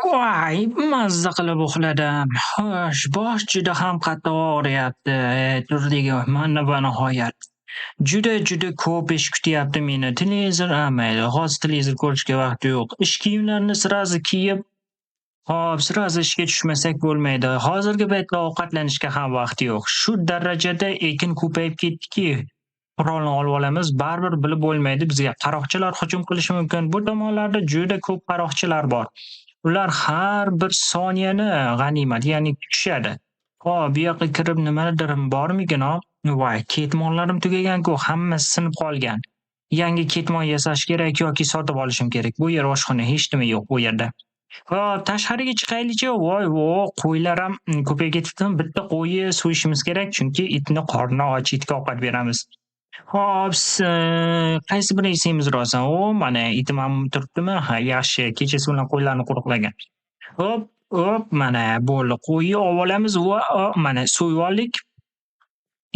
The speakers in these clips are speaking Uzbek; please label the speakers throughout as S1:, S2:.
S1: Voy, mazza qilib uxladim. Xo'sh, bosh juda ham qattiq og'riyapti. Turdik, mana va nihoyat. Juda ko'p ish kutyapti meni. Televizor, mayli, hozir televizor ko'rishga vaqt yo'q. Ish kiyimlarini sirazi kiyib, hop, sirazi ishga tushmasak bo'lmaydi. Hozirgi paytda ovqatlanishga ham vaqt yo'q. Shu darajada ekin ko'payib ketdiki, qurolni olib olamiz, baribir bilib bo'lmaydi bizga. Qaroqchilar hujum qilishi mumkin. Bu tomonlarda juda ko'p qaroqchilar bor. Ular har bir soniyani g'animat, ya'ni kutishadi. Hop, bu yoqqa kirib nimanidir bormikin, voy, ketmonlarim tugagan-ku, hammasi sinib qolgan. Yangi ketmon yasash kerak yoki sotib olishim kerak. Bu yer oshxona, hech nima yo'q bu yerda. Hop, tashqariga chiqaylikchi. Voy, qo'ylar ham ko'payib ketibdimi? Bitta qo'yni so'yishimiz kerak, chunki itni qorni och, itga ovqat beramiz. Hop, qaysi birini yesaymiz rosa? Mana itim ham turibdimi? Ha, yaxshi. Kechasi bilan qo'ylarni qo'riqlagan. Hop, mana bo'ldi. Qo'yni olib olamiz va mana so'yib oldik.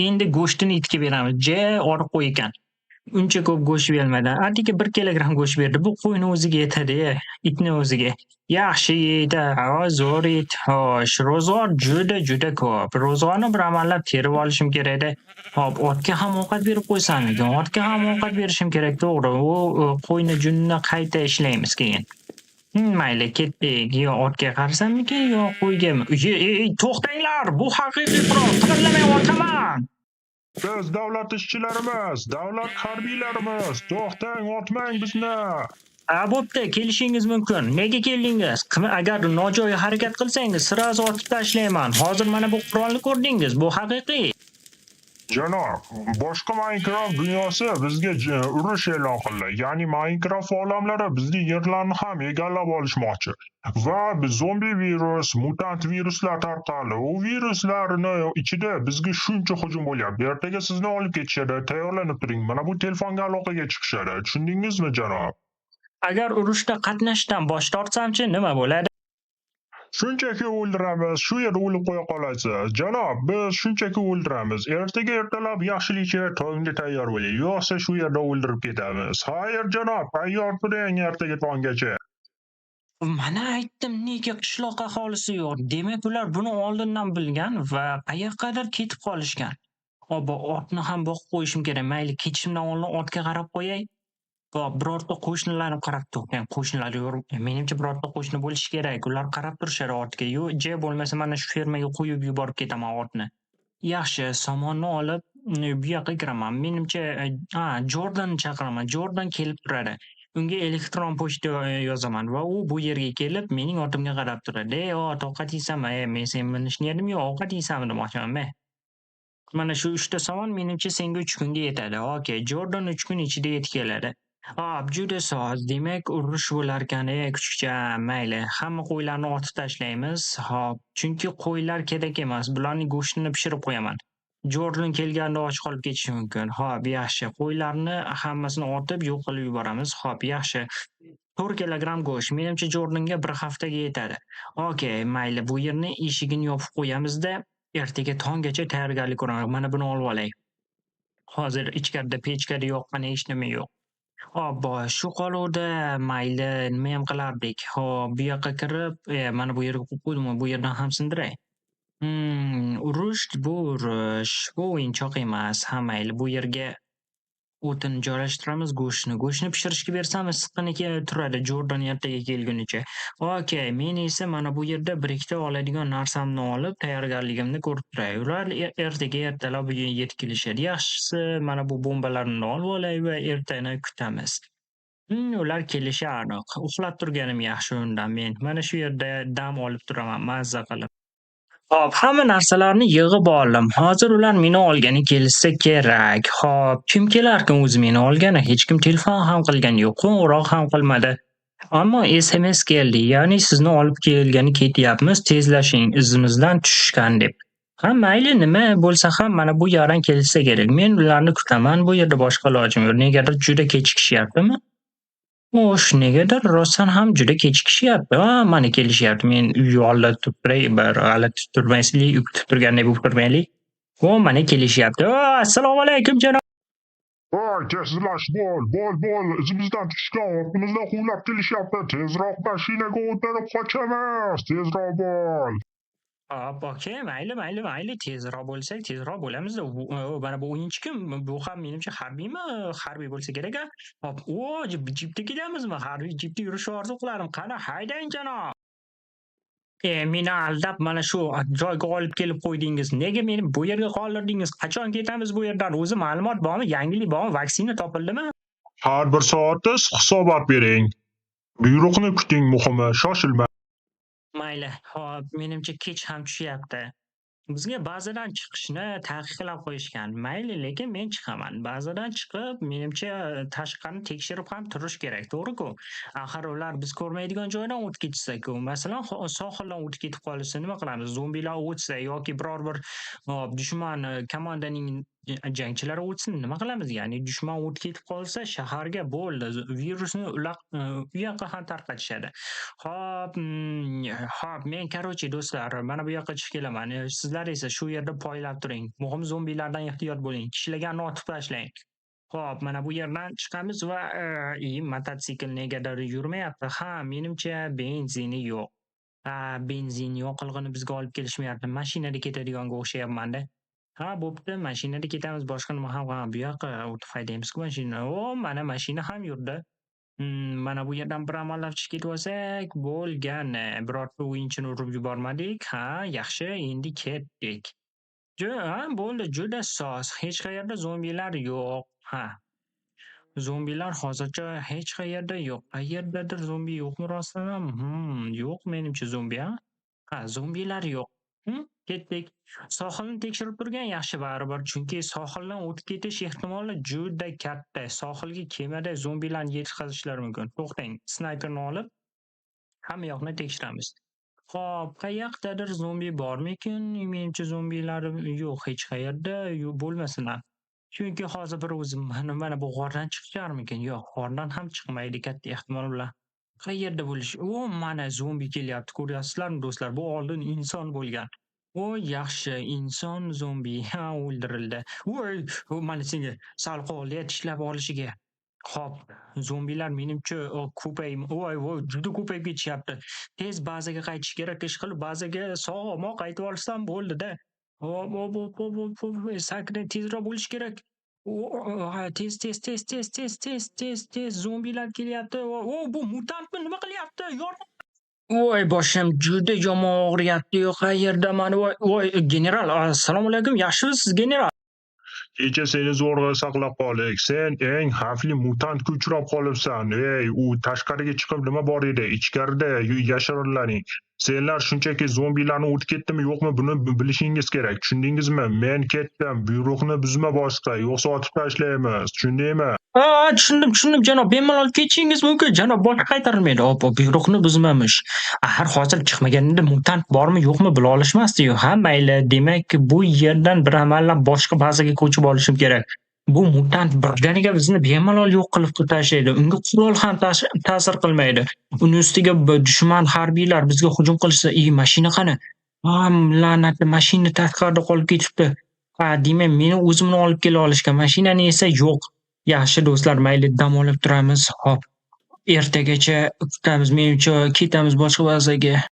S1: Endi go'shtini itga beramiz. Oriq qo'y ekan. Uncha ko'p go'sht bermadi. Atigi 1 kilogramm go'sht berdi. Bu qo'yni o'ziga yetadi, itni o'ziga. Yaxshi yeydi. Zo'r it. Xo'sh, ro'zg'or juda ko'p. Ro'zg'orni bir amallab terib olishim kerak-da. Hop, otga ham ovqat berib qo'ysammikin? Otga ham ovqat berishim kerak, to'g'ri. U qo'yni junini qayta ishlaymiz keyin. Mayli, ketdik. Yo otga qarasammikin, yo qo'ygami? To'xtanglar! Bu haqiqiy qurol. Qimirlamay otaman.
S2: Biz davlat ishchilarimiz, davlat harbiylarimiz. To'xtang, otmang bizni.
S1: Bo'pti, kelishingiz mumkin. Nega keldingiz? Agar nojo'ya harakat qilsangiz, sirazi otib tashlayman. Hozir mana bu qurolni ko'rdingiz. Bu haqiqiy.
S2: Janob, boshqa Minecraft dunyosi bizga urush e'lon qildi. Ya'ni Minecraft olamlari bizning yerlarni ham egallab olishmoqchi. Va zombi virus, mutant viruslar tarqaldi. U viruslarni ichida bizga shuncha hujum bo'lyapti. Ertaga sizni olib ketishadi. Tayyorlanib turing. Mana bu telefonga aloqaga chiqishadi. Tushundingizmi, janob?
S1: Agar urushda qatnashdan bosh tortsamchi, nima bo'ladi?
S2: Shunchaki o'ldiramiz, shu yerda o'lib qo'ya qolasiz. Janob, biz shunchaki o'ldiramiz. Ertaga ertalab yaxshilikcha tongga tayyor bo'ling, yo'qsa shu yerda o'ldirib ketamiz. Xayr, janob, tayyor turing ertaga tonggacha.
S1: Mana aytdim, nega qishloq aholisi yo'q. Demak, ular buni oldindan bilgan va qayoqqadir ketib qolishgan. Otni ham boqib qo'yishim kerak. Mayli, ketishimdan oldin otga qarab qo'yay. Birorta qo'shnilarim qarab turgan. Qo'shnilar yo'q. Menimcha birorta qo'shni bo'lishi kerak. Ular qarab turishadi otga. Bo'lmasa mana shu fermaga qo'yib yuborib ketaman otni. Yaxshi, somonni olib bu yoqqa kiraman. Menimcha, Jordanni chaqiraman. Jordan kelib turadi. Unga elektron pochta yozaman va u bu yerga kelib mening otimga qarab turadi. Ot, ovqat yeysanmi? Men sen minishni yedim, yo'q, ovqat yeysanmi demoqchiman. Mana shu 3 ta somon menimcha senga 3 kunga yetadi. Okey, Jordan 3 kun ichida yetib keladi. Juda soz. Demak, urush bo'larkan, kuchukcha. Mayli, hamma qo'ylarni otib tashlaymiz. Hop, chunki qo'ylar kerak emas. Bularning go'shtini pishirib qo'yaman. Jordan kelganda och qolib ketishi mumkin. Hop, yaxshi. Qo'ylarni hammasini otib yo'q qilib yuboramiz. Hop, yaxshi. 4 kilogramm go'sht. Menimcha Jordanga 1 haftaga yetadi. Okey, mayli. Bu yerni eshigini yopib qo'yamiz-da, ertaga tonggacha tayyorgarlik ko'ramiz. Mana buni olib olay. Hozir ichkarida pechkada yoqqan hech nima yo'q. Shu qoluvda mayli, nima ham qilardik. Hop, bu yoqqa kirib, mana bu yerga qo'yib qo'ydim, bu yerdan ham sindiray. Bu o'yinchoq emas. Ha, mayli, bu yerga o'tini joylashtiramiz, go'shtni pishirishga bersam issiqqina turadi Jordan ertaga kelgunicha. Okey, men esa mana bu yerda 1-2 ta oladigan narsamni olib, tayyorgarligimni ko'rib turay. Ular ertaga ertalab yetib kelishadi. Yaxshisi, mana bu bombalarni olib olay va ertani kutamiz. Ular kelishi aniq. Uxlab turganim yaxshi undan men. Mana shu yerda dam olib turaman mazza qilib. Hop, hamma narsalarni yig'ib oldim. Hozir ular meni olgani kelsa kerak. Hop, kim kelarkan o'zi meni olgani? Hech kim telefon ham qilgani yo'q, qo'ng'iroq ham qilmadi. Ammo SMS keldi, ya'ni sizni olib kelgani ketyapmiz, tezlashing, izimizdan tushishgan deb. Ha, mayli, nima bo'lsa ham mana bu yaran kelsa kerak. Men ularni kutaman, bu yerda boshqa ilojim yo'q. Negadir juda kechikishyaptimi? Negadir rostdan ham juda kechikishyapti. Mana kelishyapti. Men uy oldida turib turay, bir g'alati turmayslik, kutib turgandek bo'lib turmaylik. Mana kelishyapti. Assalomu alaykum janob.
S2: Voy, tezlash, bo'l, izimizdan tushgan, ortimizdan quvlab kelishyapti. Tezroq mashinaga o'tirib qochamiz. Tezroq bo'l.
S1: Hop, okey, mayli, tezroq bo'lsak tezroq bo'lamiz-da. Mana bu o'yinchi kim? Bu ham menimcha harbiymi? Harbiy bo'lsa kerak-a? Hop, jipda ketamizmi? Harbiy jipda yurishni orzu qilarim. Qani, haydang janob. Meni aldab mana shu joyga olib kelib qo'ydingiz. Nega meni bu yerga qoldirdingiz? Qachon ketamiz bu yerdan? O'zi ma'lumot bormi? Yangilik bormi? Vaksina topildimi?
S2: Har bir soatda hisobot bering. Buyruqni kuting, muhimi, shoshilmang.
S1: Mayli, hop, menimcha kech ham tushyapti. Bizga bazadan chiqishni taqiqlab qo'yishgan. Mayli, lekin men chiqaman. Bazadan chiqib, menimcha tashqarini tekshirib ham turish kerak, to'g'ri-ku? Axir ular biz ko'rmaydigan joydan o'tib ketsa-ku. Masalan, sohildan o'tib ketib qolsa nima qilamiz? Zombilar o'tsa yoki biror bir dushman komandaning jangchilari o'tsin, nima qilamiz? Ya'ni dushman o'tib ketib qolsa, shaharga bo'ldi. Virusni ular u yoqqa ham tarqatishadi. Hop, men короче do'stlar, mana bu yoqqa chiqib kelaman. Sizlar esa shu yerda poylab turing. Muhim zombilardan ehtiyot bo'ling. Kishilarga otib tashlang. Hop, mana bu yerdan chiqamiz va mototsikl negadir yurmayapti. Ha, menimcha benzini yo'q. Benzin yo'qlig'ini bizga olib kelishmayapti. Mashinada ketadiganga o'xshayapman-da. Ha, bo'pti, mashinada ketamiz. Boshqa nima ham bu yoqqa o'tib haydaymiz-ku mashina. Mana mashina ham yurdi. Mana bu yerdan bir amallab chiqib ketib olsak bo'lgani. Birorta o'yinchini urib yubormadik. Ha, yaxshi, endi ketdik. Bo'ldi, juda soz. Hech qayerda zombilar yo'q. Ha. Zombilar hozircha hech qayerda yo'q. Qayerdadir zombi yo'qmi rostdan ham? Yo'q menimcha zombi, ha? Ha, zombilar yo'q. Ketdik. Sohilni tekshirib turgan yaxshi baribir, chunki sohildan o'tib ketish ehtimoli juda katta. Sohilga kemada zombilarni yetkazishlari mumkin. To'xtang, snayperni olib hamma yoqni tekshiramiz. Xo'p, qayoqdadir zombi bormikin? Menimcha zombilar yo'q hech qayerda, bo'lmasinlar. Chunki hozir bir o'zim mana bu g'ordan chiqisharmikin? Yo'q, g'ordan ham chiqmaydi katta ehtimol bilan. Qayerda bo'lishi? Mana zombi kelyapti, ko'ryapsizlarmi do'stlar? Bu oldin inson bo'lgan. Yaxshi, inson zombi o'ldirildi. Mana senga sal qoldi tishlab olishiga. Hop, zombilar menimcha juda ko'payib ketishyapti. Tez bazaga qaytish kerak, ishqilib bazaga sog'-omon qaytib olsam bo'ldi-da. Hop, sakra tezroq bo'lish kerak. Tez, zombilar kelyapti. Bu mutantmi? Nima qilyapti? Boshim juda yomon og'riyapti. Qayerdaman? General, assalomu alaykum. Yaxshimisiz, general?
S2: Kecha seni zo'rg'a saqlab qoldik. Sen eng xavfli mutantga uchrab qolibsan. U tashqariga chiqib nima bor edi? Ichkarida yashirinlaring. Senlar shunchaki zombilarni o'tib ketdimi yo'qmi buni bilishingiz kerak. Tushundingizmi? Men ketdim. Buyruqni buzma boshqa, yo'qsa otib tashlaymiz. Tushundingmi?
S1: Tushundim janob. Bemalol ketishingiz mumkin. Janob, boshqa qaytarilmaydi. Buyruqni buzmamish. Axir hozir chiqmaganida mutant bormi yo'qmi bila olishmasdi-yu. Ha, mayli. Demak, bu yerdan bir amallab boshqa bazaga ko'chib olishim kerak. Bu mutant birdaniga bizni bemalol yo'q qilib tashlaydi. Unga qurol ham ta'sir qilmaydi. Uni ustiga dushman harbiylar bizga hujum qilsa, mashina qani? La'natli mashina tashqarida qolib ketibdi. Demak, meni o'zimni olib kela olishgan. Mashinani esa yo'q. Yaxshi do'stlar, mayli dam olib turamiz. Hop. Ertagacha kutamiz. Menimcha ketamiz boshqa bazaga.